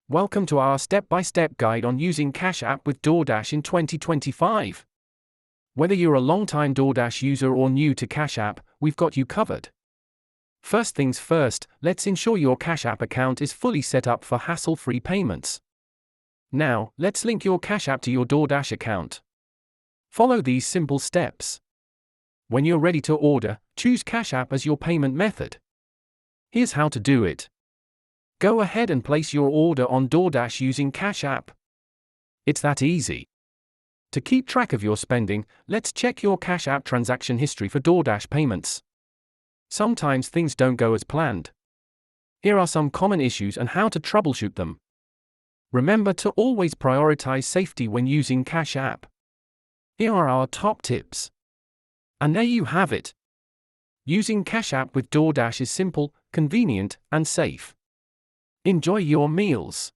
Welcome to our step-by-step guide on using Cash App with DoorDash in 2025. Whether you're a long-time DoorDash user or new to Cash App, we've got you covered. First things first, let's ensure your Cash App account is fully set up for hassle-free payments. Now, let's link your Cash App to your DoorDash account. Follow these simple steps. When you're ready to order, choose Cash App as your payment method. Here's how to do it. Go ahead and place your order on DoorDash using Cash App. It's that easy. To keep track of your spending, let's check your Cash App transaction history for DoorDash payments. Sometimes things don't go as planned. Here are some common issues and how to troubleshoot them. Remember to always prioritize safety when using Cash App. Here are our top tips. And there you have it. Using Cash App with DoorDash is simple, convenient, and safe. Enjoy your meals.